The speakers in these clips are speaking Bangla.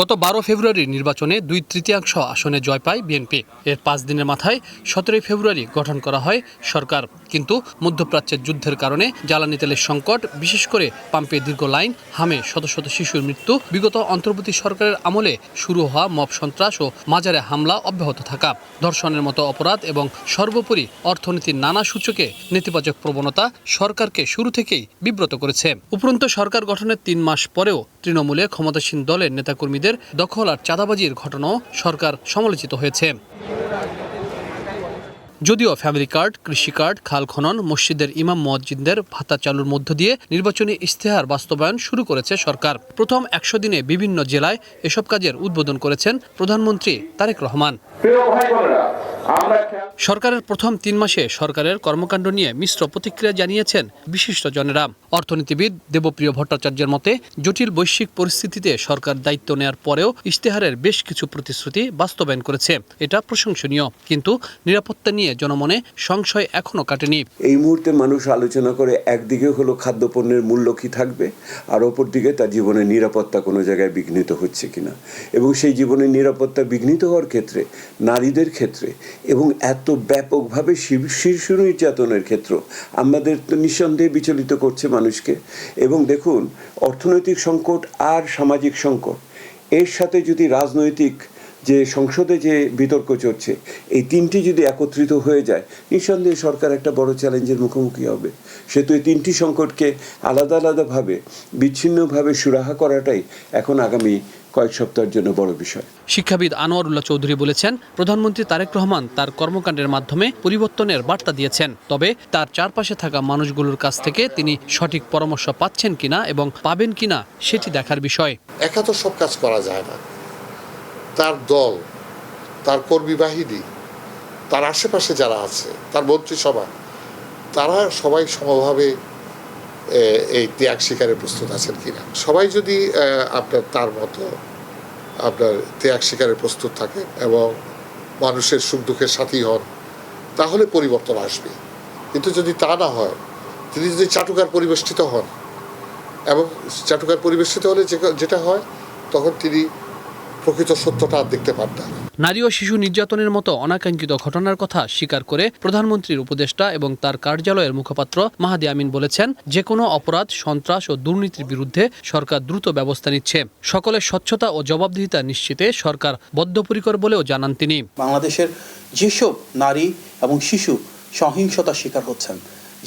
গত 12 ফেব্রুয়ারির নির্বাচনে 2/3 আসনে জয় পায় বিএনপি। এর 5 দিনের মাথায় 17 ফেব্রুয়ারি গঠন করা হয় সরকার। কিন্তু মধ্যপ্রাচ্যের যুদ্ধের কারণে জ্বালানি তেলের সংকট, বিশেষ করে পাম্পে দীর্ঘ লাইন, হামে শত শত শিশুর মৃত্যু, বিগত অন্তর্বর্তী সরকারের আমলে শুরু হওয়া মব সন্ত্রাস ও মাজারে হামলা অব্যাহত থাকা, ধর্ষণের মতো অপরাধ এবং সর্বোপরি অর্থনীতির নানা সূচকে নেতিবাচক প্রবণতা সরকারকে শুরু থেকেই বিব্রত করেছে। উপরন্তু সরকার গঠনের 3 মাস পরেও তৃণমূলে ক্ষমতাসীন দলের নেতাকর্মীদের দখল আর চাঁদাবাজির ঘটনাও সরকার সমালোচিত হয়েছে। যদিও ফ্যামিলি কার্ড, কৃষি কার্ড, খাল খনন, মসজিদের ইমাম মুয়াজ্জিনদের ভাতা চালুর মধ্য দিয়ে নির্বাচনী ইশতেহার বাস্তবায়ন শুরু করেছে সরকার। প্রথম 100 দিনে বিভিন্ন জেলায় এসব কাজের উদ্বোধন করেছেন প্রধানমন্ত্রী তারেক রহমান। সরকারের প্রথম 3 মাসে সরকারের কর্মকাণ্ড নিয়ে মিশ্র প্রতিক্রিয়া জানিয়েছেন বিশিষ্টজনেরা। অর্থনীতিবিদ দেবপ্রিয় ভট্টাচার্যের মতে, জটিল বৈশ্বিক পরিস্থিতিতে সরকার দায়িত্ব নেয়ার পরেও ইশতেহারের বেশ কিছু প্রতিশ্রুতি বাস্তবায়ন করেছে। এটা প্রশংসনীয়, কিন্তু নিরাপত্তা নিয়ে জনমনে সংশয় এখনো কাটেনি। এই মুহূর্তে মানুষ আলোচনা করে, একদিকে হলো খাদ্যপণ্যের মূল্য কি থাকবে, আর অপর দিকে তার জীবনের নিরাপত্তা কোনো জায়গায় বিঘ্নিত হচ্ছে কিনা, এবং সেই জীবনের নিরাপত্তা বিঘ্নিত হওয়ার ক্ষেত্রে, নারীদের ক্ষেত্রে এবং এত ব্যাপকভাবে শিশু নির্যাতনের ক্ষেত্র আমাদের তো নিঃসন্দেহে বিচলিত করছে মানুষকে। এবং দেখুন, অর্থনৈতিক সংকট আর সামাজিক সংকট, এর সাথে যদি রাজনৈতিক যে সংসদে যে বিতর্ক চলছে, এই তিনটি যদি একত্রিত হয়ে যায়, নিঃসন্দেহে সরকার একটা বড় চ্যালেঞ্জের মুখোমুখি হবে। সেহেতু এই তিনটি সংকটকে আলাদা আলাদাভাবে, বিচ্ছিন্নভাবে সুরাহা করাটাই এখন আগামী কয়েক সপ্তাহের জন্য বড় বিষয়। শিক্ষাবিদ আনোয়ারুল্লাহ চৌধুরী বলেছেন, প্রধানমন্ত্রী তারেক রহমান তার কর্মকাণ্ডের মাধ্যমে পরিবর্তনের বার্তা দিয়েছেন। তবে তার চারপাশে থাকা মানুষগুলোর কাছ থেকে তিনি সঠিক পরামর্শ পাচ্ছেন কিনা এবং পাবেন কিনা সেটি দেখার বিষয়। একা তো সব কাজ করা যায় না। তার দল, তার কর্মী বাহিনী, তার আশেপাশে যারা আছে, তার মন্ত্রিসভা, তারা সবাই সমভাবে এই ত্যাগ স্বীকারে প্রস্তুত আছেন কিনা। সবাই যদি তার মতো ত্যাগ স্বীকারে প্রস্তুত থাকে এবং মানুষের সুখ দুঃখের সাথী হন, তাহলে পরিবর্তন আসবে। কিন্তু যদি তা না হয়, তিনি যদি চাটুকার পরিবেষ্টিত হন, এবং চাটুকার পরিবেষ্টিত হলে যেটা হয়, তখন তিনি প্রকৃত সত্যটা দেখতে পান না। নারী ও শিশু নির্যাতনের মতো অনাকাঙ্ক্ষিত ঘটনার কথা স্বীকার করে প্রধানমন্ত্রীর উপদেষ্টা এবং তার কার্যালয়ের মুখপাত্র মাহাদি আমিন বলেছেন, যে কোনো অপরাধ, সন্ত্রাস ও দুর্নীতির বিরুদ্ধে সরকার দ্রুত ব্যবস্থা নিচ্ছে। সকলের স্বচ্ছতা ও জবাবদিহিতা নিশ্চিতে সরকার বদ্ধপরিকর বলেও জানান তিনি। বাংলাদেশের যেসব নারী এবং শিশু সহিংসতার শিকার হচ্ছেন,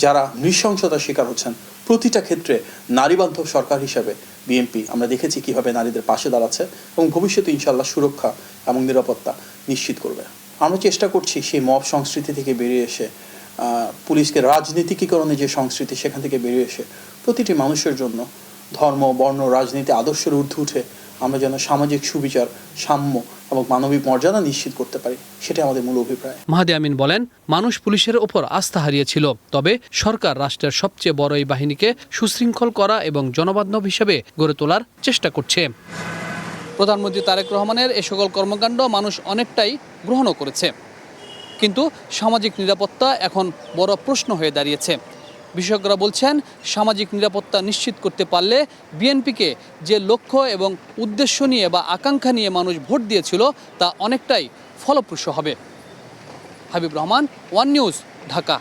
যারা নৃশংসতার শিকার হচ্ছেন, প্রতিটা ক্ষেত্রে নারীবান্ধব সরকার হিসেবে বিএনপি আমরা দেখেছি কিভাবে নারীদের পাশে দাঁড়াচ্ছে এবং ভবিষ্যতে ইনশাআল্লাহ সুরক্ষা এবং নিরাপত্তা নিশ্চিত করবে। আমরা চেষ্টা করছি সেই মব সংস্কৃতি থেকে বেরিয়ে এসে, পুলিশকে রাজনীতিকীকরণে যে সংস্কৃতি, সেখান থেকে বেরিয়ে এসে প্রতিটি মানুষের জন্য ধর্ম, বর্ণ, রাজনীতি আদর্শের ঊর্ধ্বে উঠে আমরা যেন সামাজিক সুবিচার, সাম্য এবং মানবিক মর্যাদা নিশ্চিত করতে পারি, সেটাই আমাদের মূল অভিপ্রায়। মাহাদি আমিন বলেন, মানুষ পুলিশের ওপর আস্থা হারিয়েছিল, তবে সরকার রাষ্ট্রের সবচেয়ে বড় এই বাহিনীকে সুশৃঙ্খল করা এবং জনবান্ধব হিসেবে গড়ে তোলার চেষ্টা করছে। প্রধানমন্ত্রী তারেক রহমানের এ সকল কর্মকাণ্ড মানুষ অনেকটাই গ্রহণও করেছে, কিন্তু সামাজিক নিরাপত্তা এখন বড় প্রশ্ন হয়ে দাঁড়িয়েছে। বিশেষজ্ঞরা বলছেন, সামাজিক নিরাপত্তা নিশ্চিত করতে পারলে বিএনপিকে যে লক্ষ্য এবং উদ্দেশ্য নিয়ে বা আকাঙ্ক্ষা নিয়ে মানুষ ভোট দিয়েছিল, তা অনেকটাই ফলপ্রসূ হবে। Habib Rahman, one news, Dhaka.